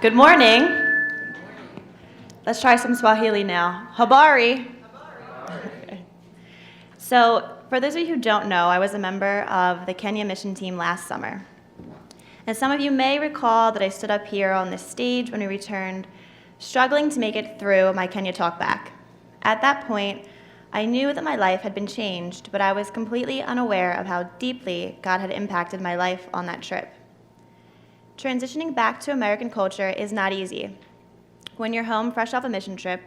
Good morning. Let's try some Swahili now. Habari. Okay. So, for those of you who don't know, I was a member of the Kenya mission team last summer. And some of you may recall that I stood up here on this stage when we returned, struggling to make it through my Kenya talkback. At that point, I knew that my life had been changed, but I was completely unaware of how deeply God had impacted my life on that trip. Transitioning back to American culture is not easy. When you're home fresh off a mission trip,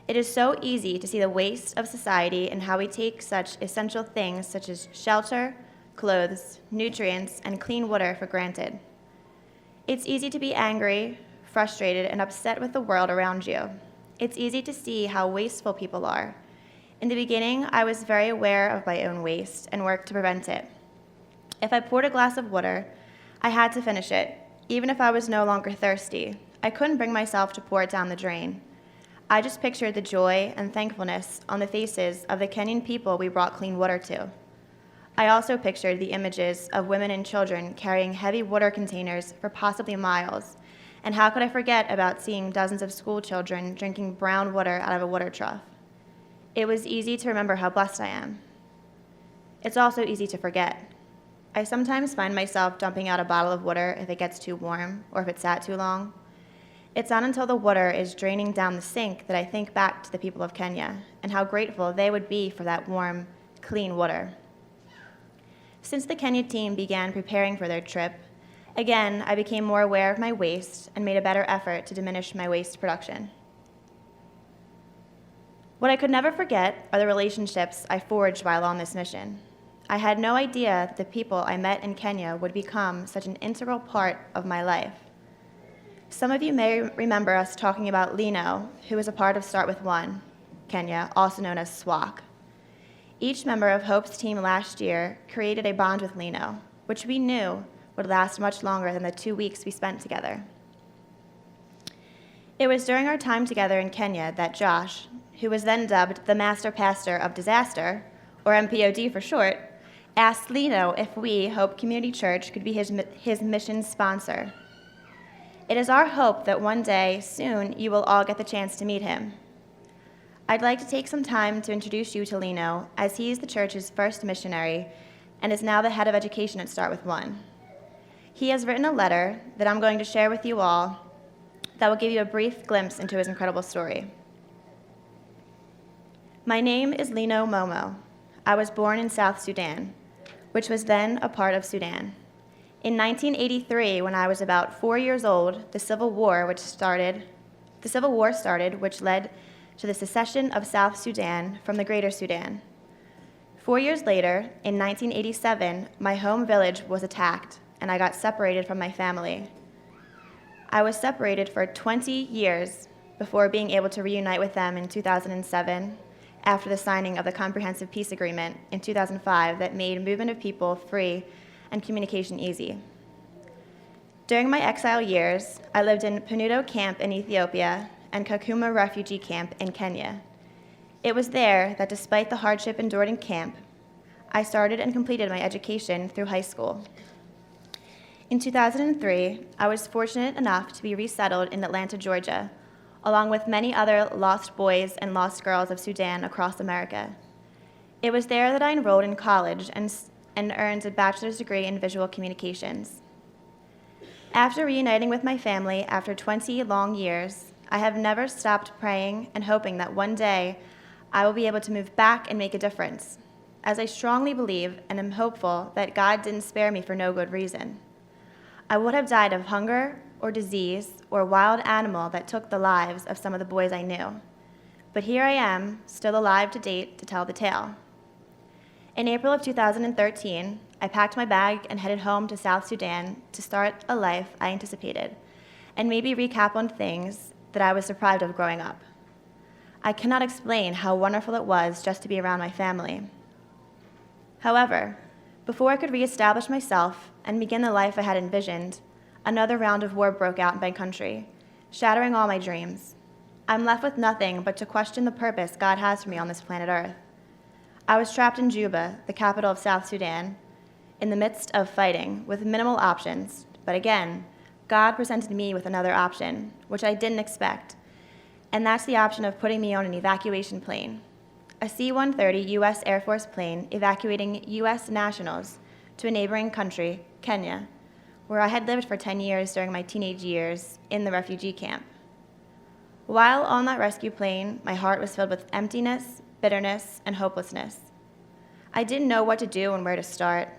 it is so easy to see the waste of society and how we take such essential things such as shelter, clothes, nutrients, and clean water for granted. It's easy to be angry, frustrated, and upset with the world around you. It's easy to see how wasteful people are. In the beginning, I was very aware of my own waste and worked to prevent it. If I poured a glass of water, I had to finish it, even if I was no longer thirsty. I couldn't bring myself to pour it down the drain. I just pictured the joy and thankfulness on the faces of the Kenyan people we brought clean water to. I also pictured the images of women and children carrying heavy water containers for possibly miles, and how could I forget about seeing dozens of school children drinking brown water out of a water trough? It was easy to remember how blessed I am. It's also easy to forget. I sometimes find myself dumping out a bottle of water if it gets too warm or if it sat too long. It's not until the water is draining down the sink that I think back to the people of Kenya and how grateful they would be for that warm, clean water. Since the Kenya team began preparing for their trip, again, I became more aware of my waste and made a better effort to diminish my waste production. What I could never forget are the relationships I forged while on this mission. I had no idea that the people I met in Kenya would become such an integral part of my life. Some of you may remember us talking about Lino, who was a part of Start With One, Kenya, also known as SWOK. Each member of Hope's team last year created a bond with Lino, which we knew would last much longer than the 2 weeks we spent together. It was during our time together in Kenya that Josh, who was then dubbed the Master Pastor of Disaster, or MPOD for short, asked Lino if we, Hope Community Church, could be his mission sponsor. It is our hope that one day, soon, you will all get the chance to meet him. I'd like to take some time to introduce you to Lino, as he is the church's first missionary and is now the head of education at Start With One. He has written a letter that I'm going to share with you all that will give you a brief glimpse into his incredible story. My name is Lino Momo. I was born in South Sudan, which was then a part of Sudan. In 1983, when I was about 4 years old, the Civil War started, which led to the secession of South Sudan from the Greater Sudan. 4 years later, in 1987, my home village was attacked, and I got separated from my family. I was separated for 20 years before being able to reunite with them in 2007, after the signing of the Comprehensive Peace Agreement in 2005 that made movement of people free and communication easy. During my exile years, I lived in Panuto Camp in Ethiopia and Kakuma Refugee Camp in Kenya. It was there that, despite the hardship endured in camp, I started and completed my education through high school. In 2003, I was fortunate enough to be resettled in Atlanta, Georgia, along with many other lost boys and lost girls of Sudan across America. It was there that I enrolled in college and earned a bachelor's degree in visual communications. After reuniting with my family after 20 long years, I have never stopped praying and hoping that one day I will be able to move back and make a difference, as I strongly believe and am hopeful that God didn't spare me for no good reason. I would have died of hunger or disease or wild animal that took the lives of some of the boys I knew. But here I am, still alive to date to tell the tale. In April of 2013, I packed my bag and headed home to South Sudan to start a life I anticipated, and maybe recap on things that I was deprived of growing up. I cannot explain how wonderful it was just to be around my family. However, before I could reestablish myself and begin the life I had envisioned, another round of war broke out in my country, shattering all my dreams. I'm left with nothing but to question the purpose God has for me on this planet Earth. I was trapped in Juba, the capital of South Sudan, in the midst of fighting with minimal options, but again, God presented me with another option, which I didn't expect, and that's the option of putting me on an evacuation plane, a C-130 U.S. Air Force plane evacuating U.S. nationals to a neighboring country, Kenya, where I had lived for 10 years during my teenage years in the refugee camp. While on that rescue plane, my heart was filled with emptiness, bitterness, and hopelessness. I didn't know what to do and where to start,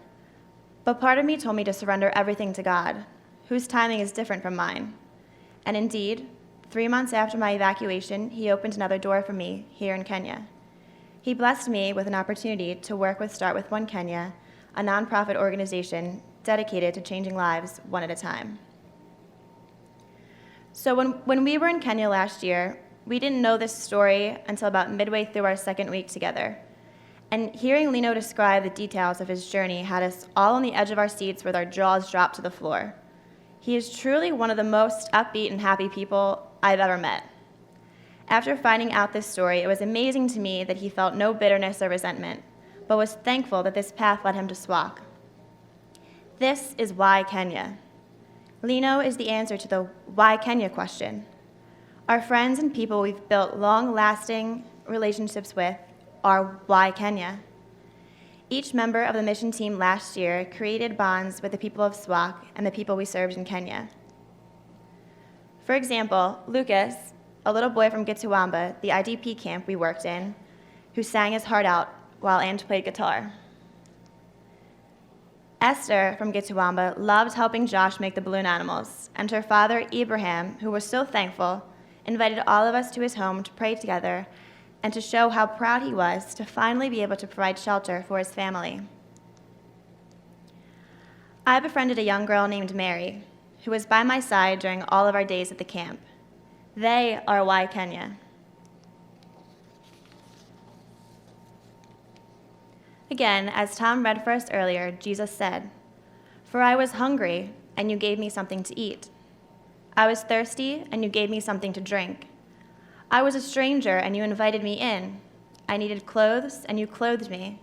but part of me told me to surrender everything to God, whose timing is different from mine. And indeed, 3 months after my evacuation, he opened another door for me here in Kenya. He blessed me with an opportunity to work with Start With One Kenya, a nonprofit organization dedicated to changing lives one at a time. So when we were in Kenya last year, we didn't know this story until about midway through our second week together. And hearing Lino describe the details of his journey had us all on the edge of our seats with our jaws dropped to the floor. He is truly one of the most upbeat and happy people I've ever met. After finding out this story, it was amazing to me that he felt no bitterness or resentment, but was thankful that this path led him to SWOK. This is why Kenya. Lino is the answer to the why Kenya question. Our friends and people we've built long-lasting relationships with are why Kenya. Each member of the mission team last year created bonds with the people of SWOK and the people we served in Kenya. For example, Lucas, a little boy from Gituwamba, the IDP camp we worked in, who sang his heart out while Ange played guitar. Esther from Gituwamba loved helping Josh make the balloon animals, and her father, Ibrahim, who was so thankful, invited all of us to his home to pray together and to show how proud he was to finally be able to provide shelter for his family. I befriended a young girl named Mary, who was by my side during all of our days at the camp. They are why Kenya. Again, as Tom read for us earlier, Jesus said, "For I was hungry, and you gave me something to eat. I was thirsty, and you gave me something to drink. I was a stranger, and you invited me in. I needed clothes, and you clothed me.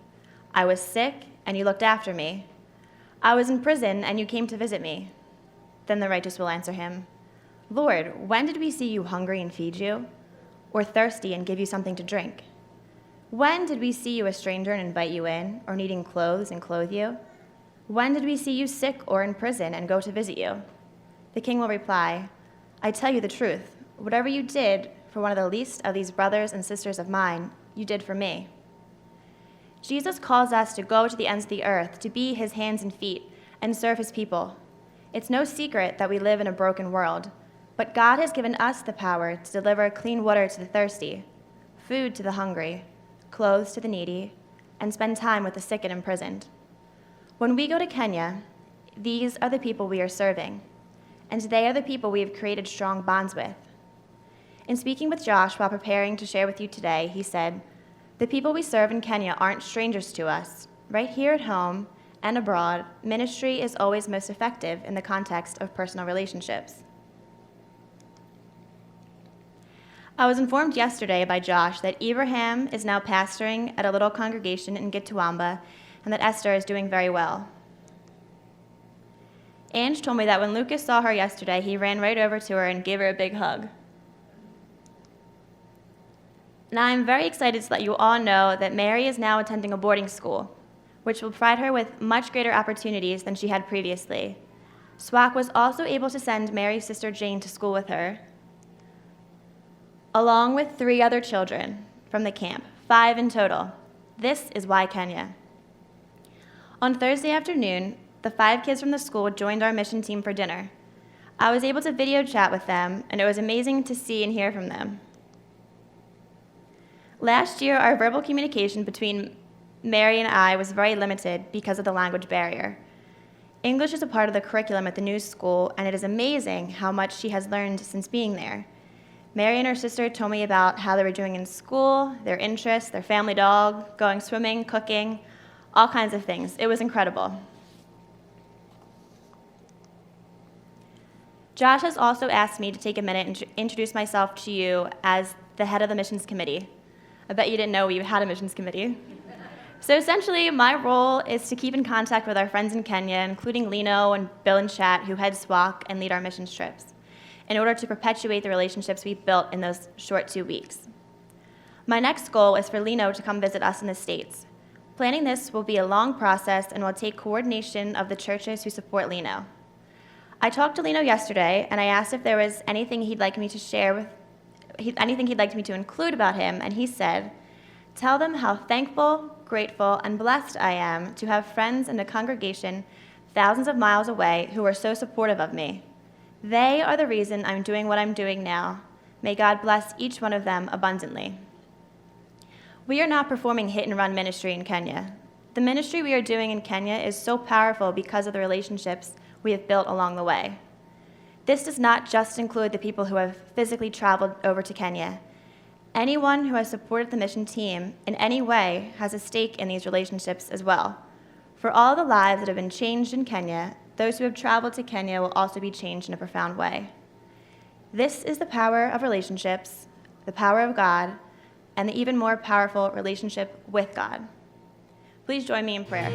I was sick, and you looked after me. I was in prison, and you came to visit me." Then the righteous will answer him, "Lord, when did we see you hungry and feed you, or thirsty and give you something to drink? When did we see you a stranger and invite you in, or needing clothes and clothe you? When did we see you sick or in prison and go to visit you?" The king will reply, "I tell you the truth, whatever you did for one of the least of these brothers and sisters of mine, you did for me." Jesus calls us to go to the ends of the earth, to be his hands and feet, and serve his people. It's no secret that we live in a broken world, but God has given us the power to deliver clean water to the thirsty, food to the hungry, clothes to the needy, and spend time with the sick and imprisoned. When we go to Kenya, these are the people we are serving, and they are the people we have created strong bonds with. In speaking with Josh while preparing to share with you today, he said, "The people we serve in Kenya aren't strangers to us. Right here at home and abroad, ministry is always most effective in the context of personal relationships." I was informed yesterday by Josh that Ibrahim is now pastoring at a little congregation in Gituwamba and that Esther is doing very well. Ange told me that when Lucas saw her yesterday, he ran right over to her and gave her a big hug. Now, I'm very excited to let you all know that Mary is now attending a boarding school, which will provide her with much greater opportunities than she had previously. SWOK was also able to send Mary's sister Jane to school with her, along with 3 other children from the camp, 5 in total. This is why Kenya. On Thursday afternoon, the 5 kids from the school joined our mission team for dinner. I was able to video chat with them, and it was amazing to see and hear from them. Last year, our verbal communication between Mary and I was very limited because of the language barrier. English is a part of the curriculum at the new school, and it is amazing how much she has learned since being there. Mary and her sister told me about how they were doing in school, their interests, their family dog, going swimming, cooking, all kinds of things. It was incredible. Josh has also asked me to take a minute and introduce myself to you as the head of the missions committee. I bet you didn't know we had a missions committee. So essentially, my role is to keep in contact with our friends in Kenya, including Lino and Bill and Chat, who head SWOK and lead our missions trips, in order to perpetuate the relationships we built in those short 2 weeks. My next goal is for Lino to come visit us in the States. Planning this will be a long process and will take coordination of the churches who support Lino. I talked to Lino yesterday, and I asked if there was anything he'd like me to share anything he'd like me to include about him, and he said, "Tell them how thankful, grateful, and blessed I am to have friends in a congregation thousands of miles away who are so supportive of me. They are the reason I'm doing what I'm doing now. May God bless each one of them abundantly." We are not performing hit-and-run ministry in Kenya. The ministry we are doing in Kenya is so powerful because of the relationships we have built along the way. This does not just include the people who have physically traveled over to Kenya. Anyone who has supported the mission team in any way has a stake in these relationships as well. For all the lives that have been changed in Kenya, those who have traveled to Kenya will also be changed in a profound way. This is the power of relationships, the power of God, and the even more powerful relationship with God. Please join me in prayer.